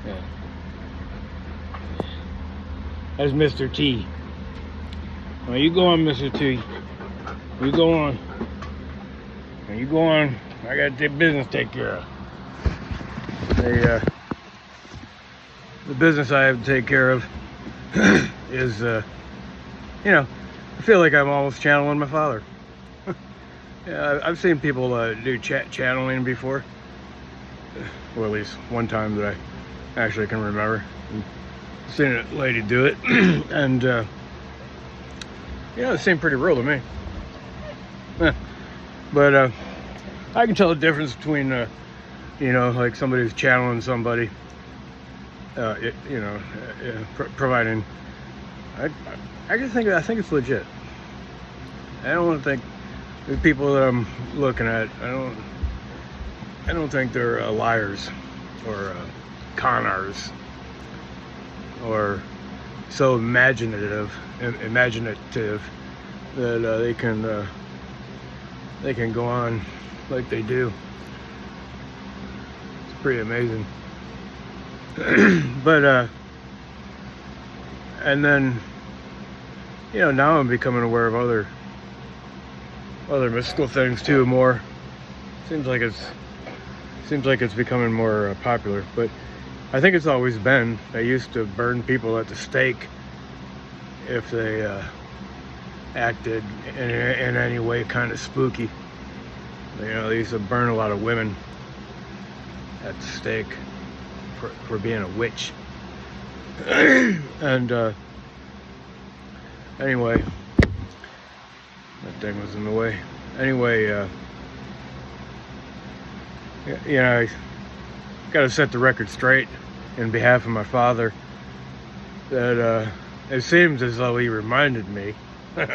Yeah. That's Mr. T. Now you go on, Mr. T. You go on. Now you go on. I got the business to take care of. The business I have to take care of is, I feel like I'm almost channeling my father. Yeah, I've seen people do channeling before. Well, at least one time that I actually can remember. I've seen a lady do it, and it seemed pretty real to me. But I can tell the difference between, like somebody who's channeling somebody, providing. I think it's legit. I don't think the people that I'm looking at, I don't think they're liars or con artists or so imaginative that they can go on like they do. It's pretty amazing. But and then now I'm becoming aware of other mystical things too. More seems like it's becoming more popular, but I think it's always been. They used to burn people at the stake if they acted in any way kind of spooky. They used to burn a lot of women at the stake for being a witch. And anyway, that thing was in the way. Anyway, I got to set the record straight in behalf of my father that it seems as though he reminded me he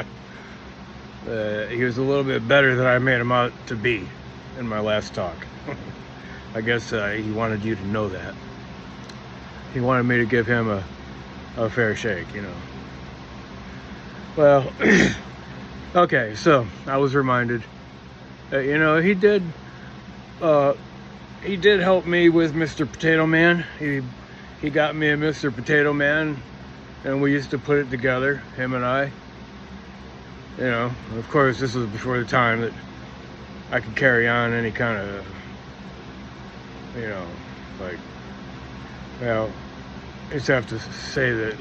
was a little bit better than I made him out to be in my last talk. I guess he wanted you to know that. He wanted me to give him a fair shake, Well, okay, so I was reminded that, he did help me with Mr. Potato Man. He got me a Mr. Potato Man, and we used to put it together, him and I. Of course, this was before the time that I could carry on any kind of, I just have to say that,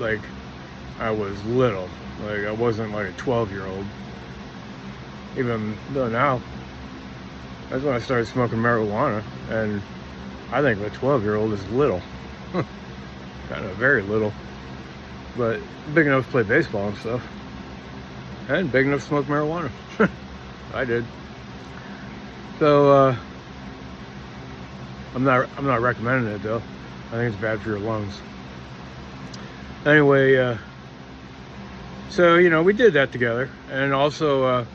I was little. I wasn't like a 12-year-old. Even though now, that's when I started smoking marijuana, and I think a 12-year-old is little. Kind of very little. But big enough to play baseball and stuff. And big enough to smoke marijuana. I did. So, I'm not recommending it, though. I think it's bad for your lungs. Anyway, so we did that together, and also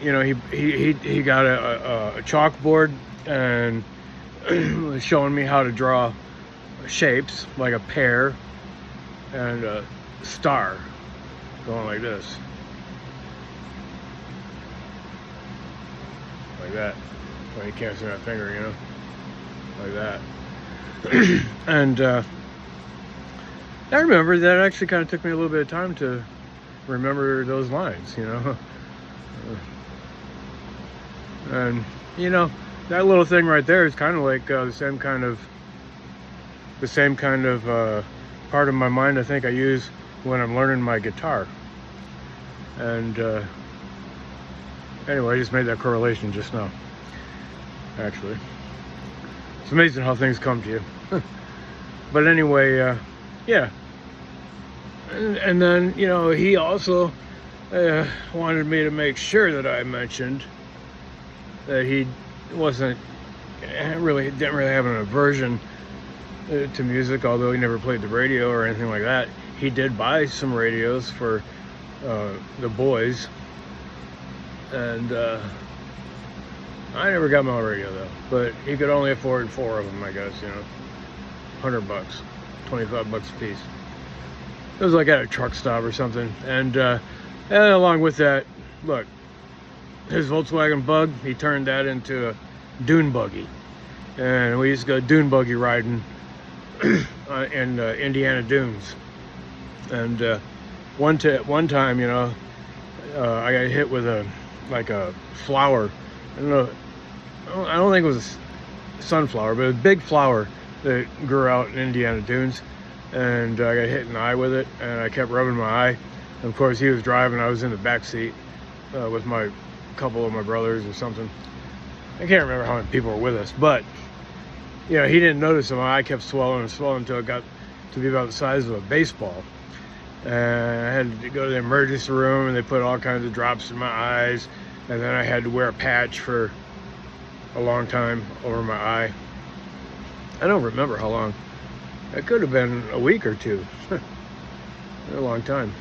he got a chalkboard and was showing me how to draw shapes like a pear and a star going like this, like that. Well, you can't see my finger, like that. And I remember that actually kind of took me a little bit of time to remember those lines, and that little thing right there is kind of like the same kind of part of my mind I think I use when I'm learning my guitar. And anyway, I just made that correlation just now. Actually, it's amazing how things come to you. But anyway, yeah. And then he also wanted me to make sure that I mentioned that he didn't really have an aversion to music, although he never played the radio or anything like that. He did buy some radios for the boys, and I never got my own radio though. But he could only afford 4 of them, I guess. $100, $25 a piece. It was like at a truck stop or something. And along with that, look, his Volkswagen Bug, he turned that into a dune buggy. And we used to go dune buggy riding in Indiana Dunes. And one time, I got hit with a flower. I don't know. I don't think it was a sunflower, but a big flower that grew out in Indiana Dunes. And I got hit in the eye with it, and I kept rubbing my eye. And of course, he was driving. I was in the back seat with a couple of my brothers or something. I can't remember how many people were with us, but he didn't notice that my eye kept swelling and swelling until it got to be about the size of a baseball. And I had to go to the emergency room, and they put all kinds of drops in my eyes, and then I had to wear a patch for a long time over my eye. I don't remember how long. It could have been a week or two. A long time.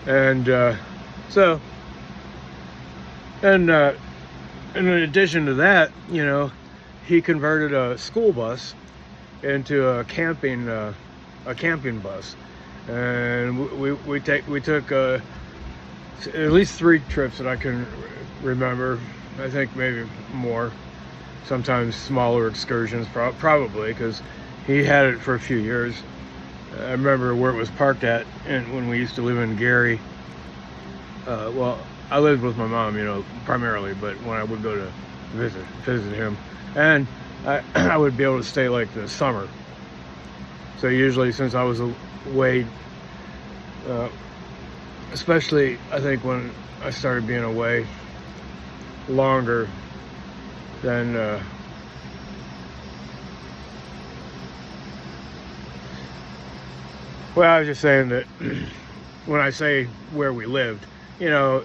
And in addition to that, he converted a school bus into a camping bus, and we took at least 3 trips that I can remember. I think maybe more. Sometimes smaller excursions, probably, because he had it for a few years. I remember where it was parked at, and when we used to live in Gary. Well, I lived with my mom, primarily, but when I would go to visit him, and I would be able to stay like the summer. So usually, since I was away, especially I think when I started being away longer than well, I was just saying that when I say where we lived, I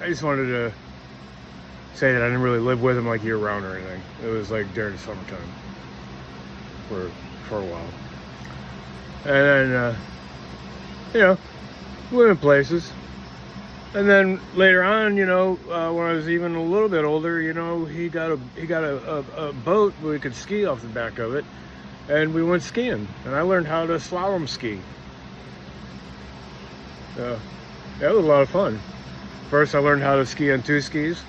just wanted to say that I didn't really live with him like year round or anything. It was like during the summertime for a while. And then, we went places. And then later on, when I was even a little bit older, he got a boat where we could ski off the back of it. And we went skiing. And I learned how to slalom ski. That was a lot of fun. First, I learned how to ski on 2 skis,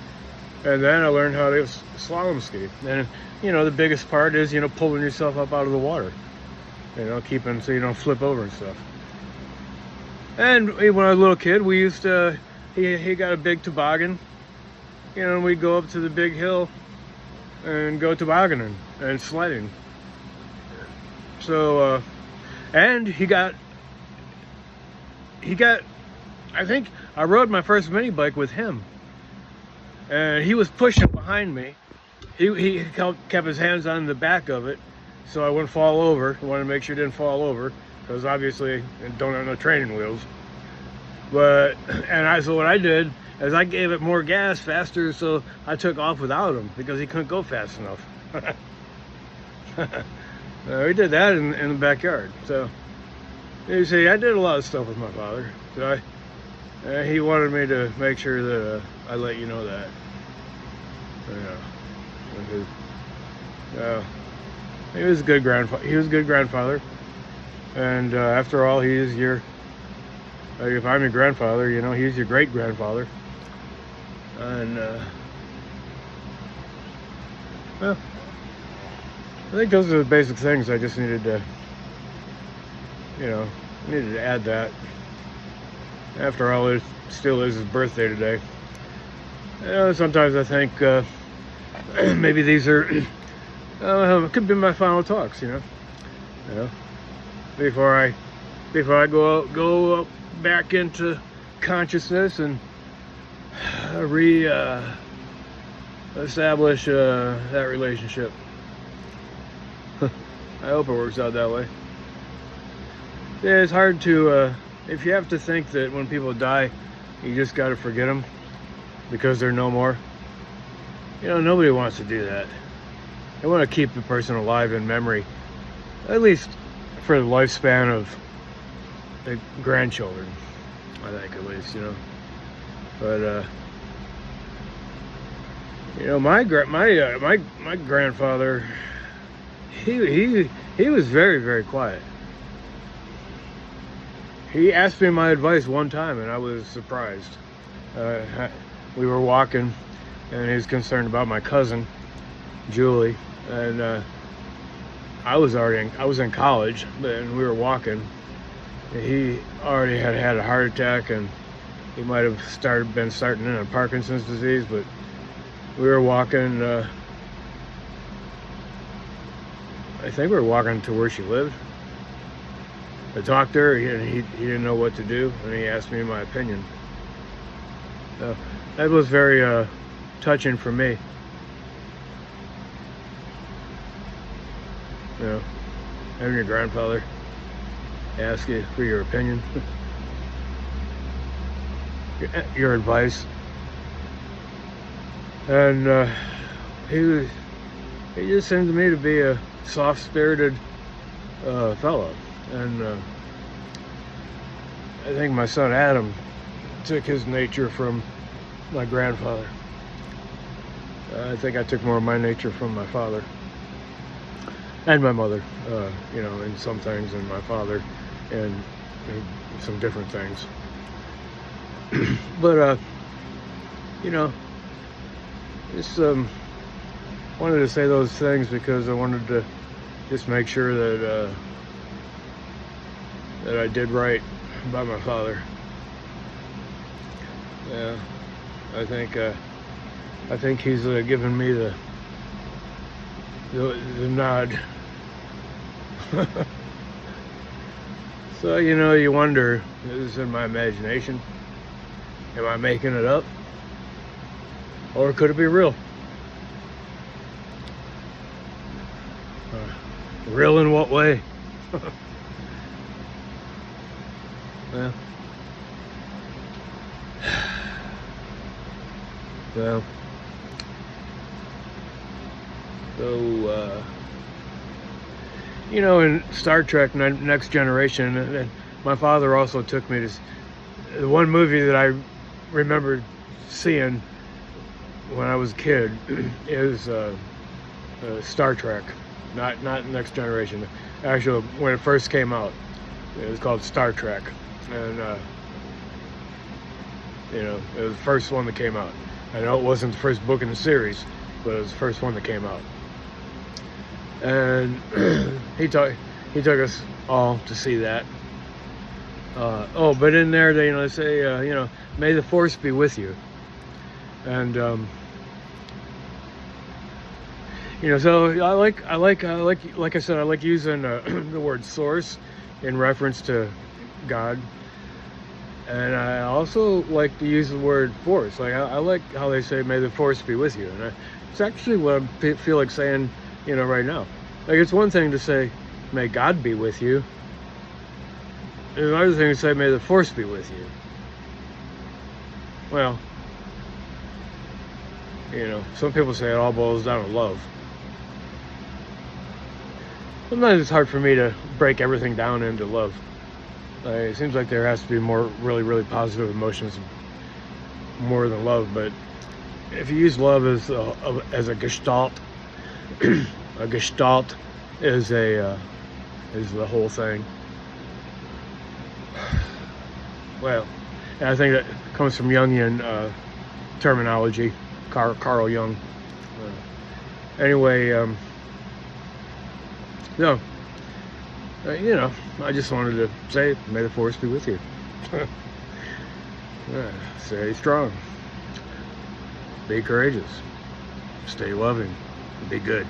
and then I learned how to slalom ski. And the biggest part is pulling yourself up out of the water, keeping so you don't flip over and stuff. And when I was a little kid, we used to he got a big toboggan, and we'd go up to the big hill and go tobogganing and sledding. So and he got. I think I rode my first mini bike with him, and he was pushing behind me. He kept his hands on the back of it, so I wouldn't fall over. I wanted to make sure I didn't fall over, because obviously I don't have no training wheels. So what I did is I gave it more gas faster, so I took off without him because he couldn't go fast enough. We did that in the backyard. So you see, I did a lot of stuff with my father. So he wanted me to make sure that I let you know that. He was a good grandfather. He was a good grandfather, and after all, he is your. If I'm your grandfather, he's your great grandfather, and well, I think those are the basic things. I just needed to, needed to add that. After all, it still is his birthday today. Sometimes I think maybe these are could be my final talks. Before I go back into consciousness and establish that relationship. I hope it works out that way. Yeah, it's hard to if you have to think that when people die, you just got to forget them because they're no more. Nobody wants to do that. They want to keep the person alive in memory, at least for the lifespan of the grandchildren. I think, at least, But my grandfather, he was very, very quiet. He asked me my advice one time, and I was surprised. We were walking, and he was concerned about my cousin, Julie, and I was in college, and we were walking. He already had a heart attack, and he might have been starting in on Parkinson's disease. But we were walking. I think we were walking to where she lived. I talked to her, and he didn't know what to do, and he asked me my opinion. That was very touching for me. You know, having your grandfather ask you for your opinion, your advice, and he just seemed to me to be a soft-spirited fellow, and I think my son Adam took his nature from my grandfather. I think I took more of my nature from my father and my mother, you know, in some things, and my father in some different things. But you know, just wanted to say those things because I wanted to just make sure that that I did right by my father. Yeah, I think he's given me the nod. So, you know, you wonder, is this in my imagination? Am I making it up? Or could it be real? Real in what way? Well, well, so, you know, in Star Trek Next Generation, my father also took me to the one movie that I remembered seeing when I was a kid is Star Trek, not Next Generation. Actually, when it first came out, it was called Star Trek, and you know, it was the first one that came out. I know it wasn't the first book in the series, but it was the first one that came out. And he took us all to see that. Oh, but in there they, you know, say, you know, may the force be with you. And you know, so I like I said, I like using the word source in reference to God. And I also like to use the word force. Like I like how they say, may the force be with you. And it's actually what I feel like saying, you know, right now. Like, it's one thing to say, may God be with you. It's another thing to say, may the force be with you. Well, you know, some people say it all boils down to love. Sometimes it's hard for me to break everything down into love. It seems like there has to be more really, really positive emotions more than love. But if you use love as a gestalt, a gestalt is the whole thing. Well, and I think that comes from Jungian terminology, Carl Jung. Anyway, no. You know, I just wanted to say, may the force be with you. Stay strong. Be courageous. Stay loving. Be good.